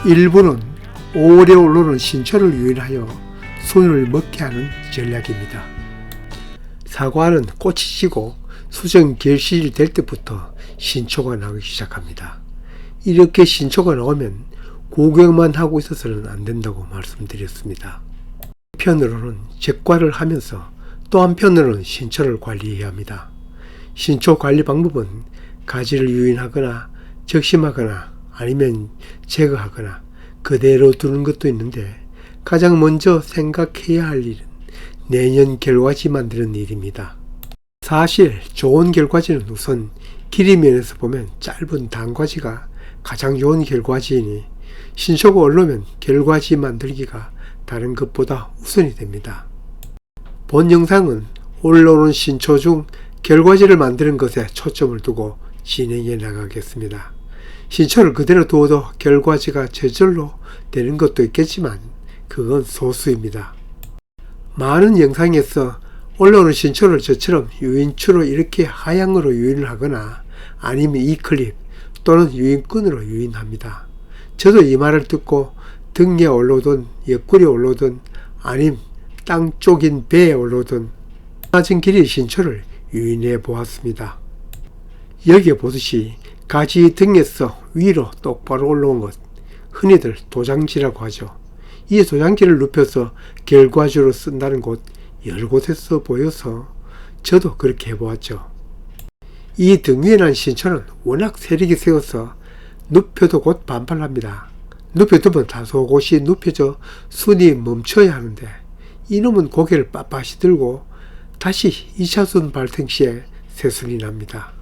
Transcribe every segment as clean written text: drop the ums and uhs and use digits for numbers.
일부는 오래 올라오는 신초를 유인하여 순을 먹게 하는 전략입니다. 사과는 꽃이 지고 수정 결실이 될 때부터 신초가 나오기 시작합니다. 이렇게 신초가 나오면 구경만 하고 있어서는 안 된다고 말씀드렸습니다. 한편으로는 적과를 하면서 또 한편으로는 신초를 관리해야 합니다. 신초 관리 방법은 가지를 유인하거나 적심하거나 아니면 제거하거나 그대로 두는 것도 있는데, 가장 먼저 생각해야 할 일은 내년 결과지 만드는 일입니다. 사실 좋은 결과지는 우선 길이 면에서 보면 짧은 단과지가 가장 좋은 결과지이니 신초가 올라오면 결과지 만들기가 다른 것보다 우선이 됩니다. 본 영상은 올라오는 신초 중 결과지를 만드는 것에 초점을 두고 진행해 나가겠습니다. 신초를 그대로 두어도 결과지가 저절로 되는 것도 있겠지만 그건 소수입니다. 많은 영상에서 올라오는 신초를 저처럼 유인추로 이렇게 하향으로 유인을 하거나 아니면 이클립 또는 유인끈으로 유인합니다. 저도 이 말을 듣고 등에 올라오든 옆구리에 올라오든 아님 땅 쪽인 배에 올라오든 낮은 길이의 신초를 유인해 보았습니다. 여기에 보듯이 가지 등에서 위로 똑바로 올라온 것, 흔히들 도장지라고 하죠. 이 도장지를 눕혀서 결과지로 쓴다는 곳 여러 곳에서 보여서 저도 그렇게 해보았죠. 이 등 위에 난 신초는 워낙 세력이 세워서 눕혀도 곧 반발합니다. 눕혀두면 다소 곳이 눕혀져 순이 멈춰야 하는데 이놈은 고개를 빳빳이 들고 다시 2차순 발생 시에 새순이 납니다.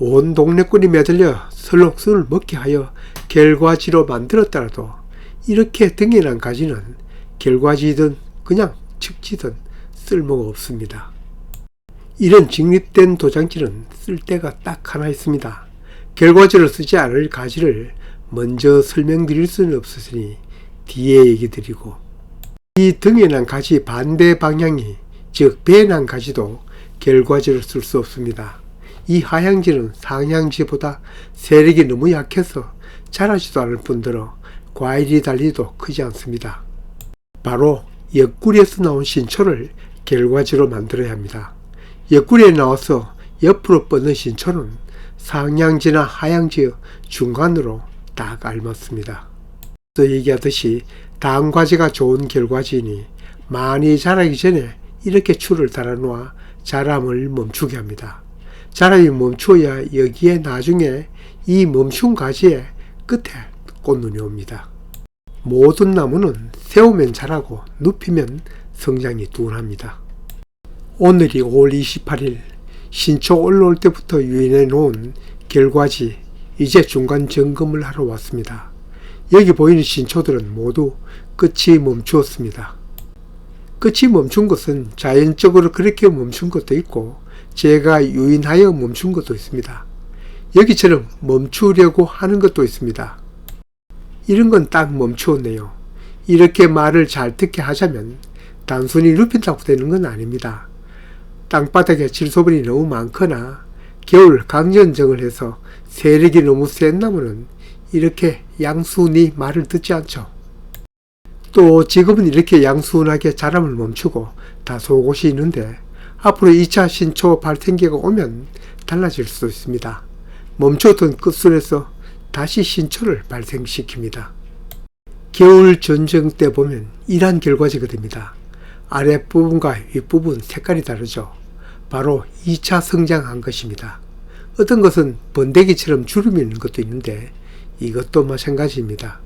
온 동네꾼이 매달려 설록순을 먹게 하여 결과지로 만들었더라도 이렇게 등에 난 가지는 결과지든 그냥 측지든 쓸모가 없습니다. 이런 직립된 도장지는 쓸 데가 딱 하나 있습니다. 결과지로 쓰지 않을 가지를 먼저 설명드릴 수는 없으니 뒤에 얘기 드리고, 이 등에 난 가지 반대 방향이 즉 배에 난 가지도 결과지로 쓸 수 없습니다. 이 하향지는 상향지보다 세력이 너무 약해서 자라지도 않을 뿐더러 과일이 달리도 크지 않습니다. 바로 옆구리에서 나온 신초를 결과지로 만들어야 합니다. 옆구리에 나와서 옆으로 뻗는 신초는 상향지나 하향지의 중간으로 딱 알맞습니다. 또 얘기하듯이 단과지가 좋은 결과지이니 많이 자라기 전에 이렇게 추를 달아놓아 자람을 멈추게 합니다. 자람이 멈추어야 여기에 나중에 이 멈춘 가지의 끝에 꽃눈이 옵니다. 모든 나무는 세우면 자라고 눕히면 성장이 둔합니다. 오늘이 5월 28일 신초 올라올 때부터 유인해 놓은 결과지, 이제 중간 점검을 하러 왔습니다. 여기 보이는 신초들은 모두 끝이 멈추었습니다. 끝이 멈춘 것은 자연적으로 그렇게 멈춘 것도 있고 제가 유인하여 멈춘 것도 있습니다. 여기처럼 멈추려고 하는 것도 있습니다. 이런 건 딱 멈추었네요. 이렇게 말을 잘 듣게 하자면 단순히 눕힌다고 되는 건 아닙니다. 땅바닥에 질소분이 너무 많거나 겨울 강전정을 해서 세력이 너무 센 나무는 이렇게 양순히 말을 듣지 않죠. 또 지금은 이렇게 양순하게 자람을 멈추고 다소 곳이 있는데 앞으로 2차 신초 발생기가 오면 달라질 수도 있습니다. 멈췄던 끝순에서 다시 신초를 발생시킵니다. 겨울 전정 때 보면 이러한 결과지가 됩니다. 아랫부분과 윗부분 색깔이 다르죠. 바로 2차 성장한 것입니다. 어떤 것은 번데기처럼 주름이 있는 것도 있는데 이것도 마찬가지입니다.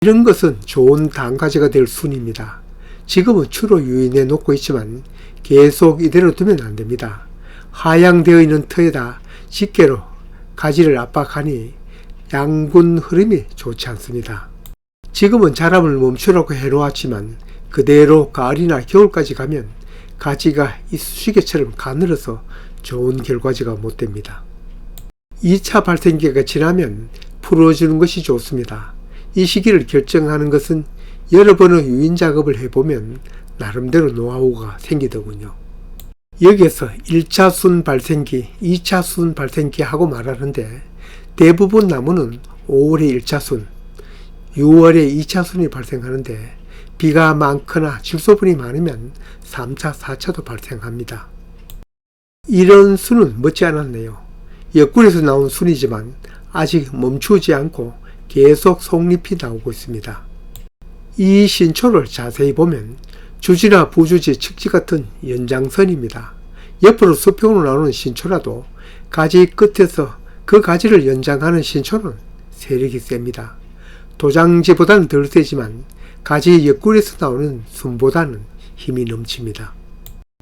이런 것은 좋은 단가지가 될 순입니다. 지금은 추로 유인해 놓고 있지만 계속 이대로 두면 안 됩니다. 하향되어 있는 터에다 집게로 가지를 압박하니 양분 흐름이 좋지 않습니다. 지금은 자람을 멈추라고 해놓았지만 그대로 가을이나 겨울까지 가면 가지가 이쑤시개처럼 가늘어서 좋은 결과지가 못 됩니다. 2차 발생기가 지나면 풀어주는 것이 좋습니다. 이 시기를 결정하는 것은 여러 번의 유인 작업을 해보면 나름대로 노하우가 생기더군요. 여기에서 1차 순 발생기, 2차 순 발생기 하고 말하는데 대부분 나무는 5월에 1차 순, 6월에 2차 순이 발생하는데 비가 많거나 질소분이 많으면 3차, 4차도 발생합니다. 이런 순은 멎지 않았네요. 옆구리에서 나온 순이지만 아직 멈추지 않고 계속 속잎이 나오고 있습니다. 이 신초를 자세히 보면 주지나 부주지, 측지 같은 연장선입니다. 옆으로 수평으로 나오는 신초라도 가지 끝에서 그 가지를 연장하는 신초는 세력이 셉니다. 도장지보다는 덜 세지만 가지 옆구리에서 나오는 순보다는 힘이 넘칩니다.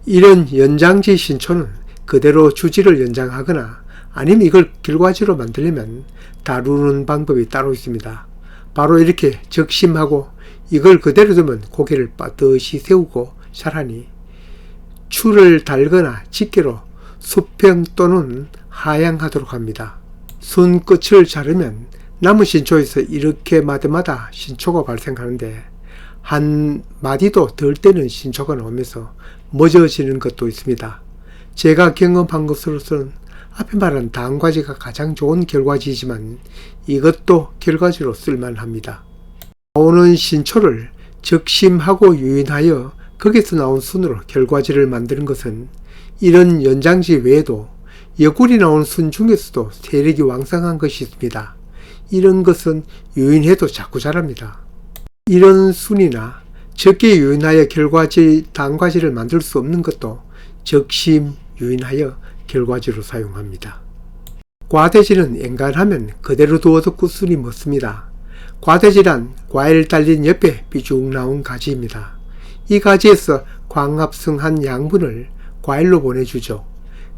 이런 연장지 신초는 그대로 주지를 연장하거나 아니면 이걸 결과지로 만들려면 다루는 방법이 따로 있습니다. 바로 이렇게 적심하고 이걸 그대로 두면 고개를 빳듯이 세우고 자라니 추를 달거나 집게로 수평 또는 하향하도록 합니다. 순 끝을 자르면 남은 신초에서 이렇게 마디마다 신초가 발생하는데 한 마디도 덜 떼는 신초가 나오면서 멎어지는 것도 있습니다. 제가 경험한 것으로서는 앞에 말한 단과지가 가장 좋은 결과지이지만 이것도 결과지로 쓸만합니다. 나오는 신초를 적심하고 유인하여 거기서 나온 순으로 결과지를 만드는 것은 이런 연장지 외에도 옆구리 나온 순 중에서도 세력이 왕성한 것이 있습니다. 이런 것은 유인해도 자꾸 자랍니다. 이런 순이나 적게 유인하여 결과지, 단과지를 만들 수 없는 것도 적심 유인하여 결과지로 사용합니다. 과대지는 엔간하면 그대로 두어도 끝순이 멎습니다. 과대지란 과일 달린 옆에 삐죽 나온 가지입니다. 이 가지에서 광합성한 양분을 과일로 보내주죠.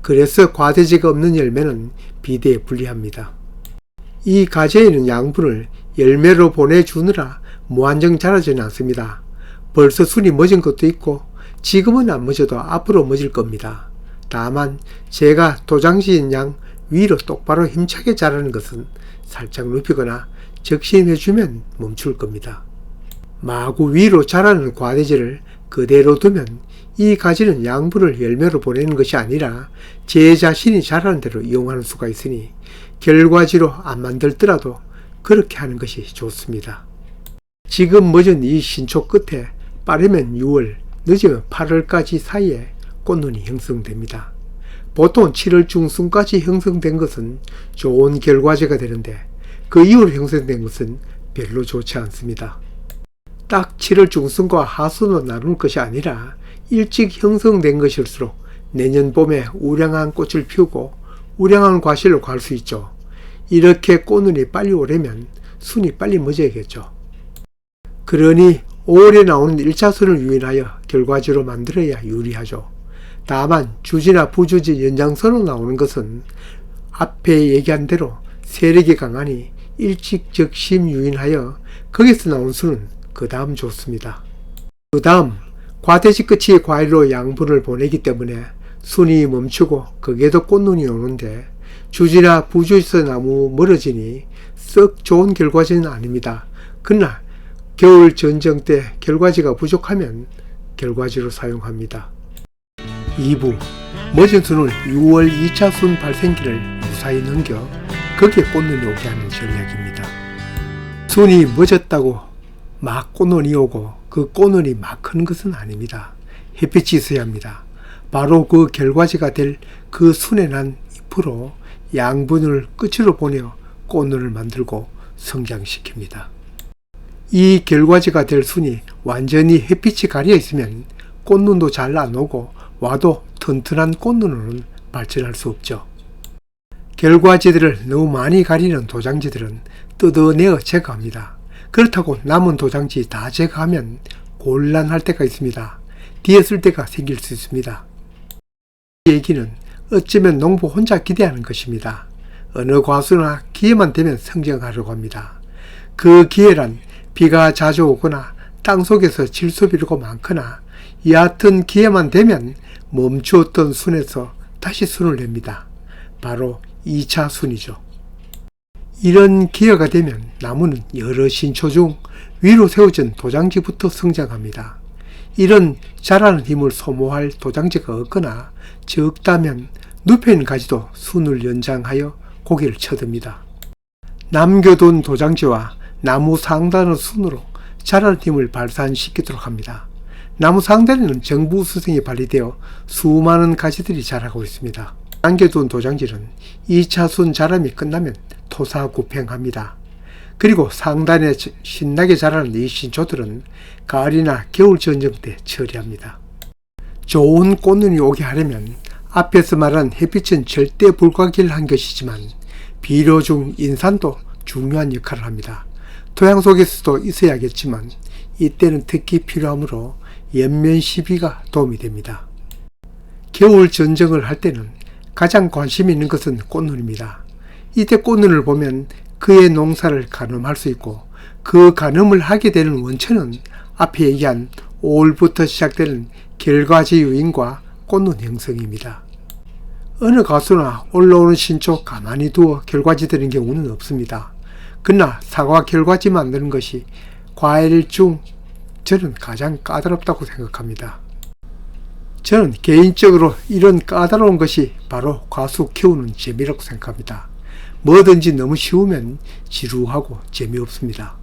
그래서 과대지가 없는 열매는 비대에 불리합니다. 이 가지에는 양분을 열매로 보내주느라 무한정 자라지는 않습니다. 벌써 순이 멎은 것도 있고 지금은 안 멎어도 앞으로 멎을 겁니다. 다만 제가 도장지인 양 위로 똑바로 힘차게 자라는 것은 살짝 눕히거나 적심해주면 멈출 겁니다. 마구 위로 자라는 과대지를 그대로 두면 이 가지는 양분을 열매로 보내는 것이 아니라 제 자신이 자라는 대로 이용하는 수가 있으니 결과지로 안 만들더라도 그렇게 하는 것이 좋습니다. 지금 멎은 이 신초 끝에 빠르면 6월, 늦으면 8월까지 사이에 꽃눈이 형성됩니다. 보통 7월 중순까지 형성된 것은 좋은 결과지가 되는데 그 이후로 형성된 것은 별로 좋지 않습니다. 딱 7월 중순과 하순으로 나눌 것이 아니라 일찍 형성된 것일수록 내년 봄에 우량한 꽃을 피우고 우량한 과실로 갈 수 있죠. 이렇게 꽃눈이 빨리 오려면 순이 빨리 멎어야겠죠. 그러니 5월에 나오는 1차 순을 유인하여 결과지로 만들어야 유리하죠. 다만 주지나 부주지 연장선으로 나오는 것은 앞에 얘기한 대로 세력이 강하니 일찍 적심 유인하여 거기서 나온 순은 그 다음 좋습니다. 그 다음 과대지 끝이 과일로 양분을 보내기 때문에 순이 멈추고 거기에도 꽃눈이 오는데 주지나 부주지에서 나무 멀어지니 썩 좋은 결과지는 아닙니다. 그러나 겨울 전정 때 결과지가 부족하면 결과지로 사용합니다. 2부 멎은 순을 6월 2차 순 발생기를 무사히 넘겨 거기에 꽃눈이 오게 하는 전략입니다. 순이 멎었다고 막 꽃눈이 오고 그 꽃눈이 막 크는 것은 아닙니다. 햇빛이 있어야 합니다. 바로 그 결과지가 될 그 순에 난 잎으로 양분을 끝으로 보내어 꽃눈을 만들고 성장시킵니다. 이 결과지가 될 순이 완전히 햇빛이 가려 있으면 꽃눈도 잘 안 오고 와도 튼튼한 꽃눈으로는 발전할 수 없죠. 결과지들을 너무 많이 가리는 도장지들은 뜯어내어 제거합니다. 그렇다고 남은 도장지 다 제거하면 곤란할 때가 있습니다. 뒤에 쓸 때가 생길 수 있습니다. 이 얘기는 어쩌면 농부 혼자 기대하는 것입니다. 어느 과수나 기회만 되면 성장하려고 합니다. 그 기회란 비가 자주 오거나 땅속에서 질소비료가 많거나 얕은 기회만 되면 멈추었던 순에서 다시 순을 냅니다. 바로 2차 순이죠. 이런 기회가 되면 나무는 여러 신초 중 위로 세워진 도장지부터 성장합니다. 이런 자라는 힘을 소모할 도장지가 없거나 적다면 눕혀있는 가지도 순을 연장하여 고개를 쳐듭니다. 남겨둔 도장지와 나무 상단의 순으로 자라는 힘을 발산시키도록 합니다. 나무 상단에는 정부 수성이 발휘되어 수많은 가지들이 자라고 있습니다. 남겨둔 도장지는 2차 순 자람이 끝나면 토사구팽합니다. 그리고 상단에 신나게 자라는 이 신초들은 가을이나 겨울 전쟁 때 처리합니다. 좋은 꽃눈이 오게 하려면 앞에서 말한 햇빛은 절대 불가결한 것이지만 비료 중 인산도 중요한 역할을 합니다. 토양 속에서도 있어야겠지만 이때는 특히 필요하므로 연면 시비가 도움이 됩니다. 겨울 전쟁을 할 때는 가장 관심 있는 것은 꽃눈입니다. 이때 꽃눈을 보면 그의 농사를 가늠할 수 있고 그 가늠을 하게 되는 원천은 앞에 얘기한 5월부터 시작되는 결과지 유인과 꽃눈 형성입니다. 어느 가수나 올라오는 신초 가만히 두어 결과지 되는 경우는 없습니다. 그러나 사과 결과지 만드는 것이 과일 중 저는 가장 까다롭다고 생각합니다. 저는 개인적으로 이런 까다로운 것이 바로 과수 키우는 재미라고 생각합니다. 뭐든지 너무 쉬우면 지루하고 재미없습니다.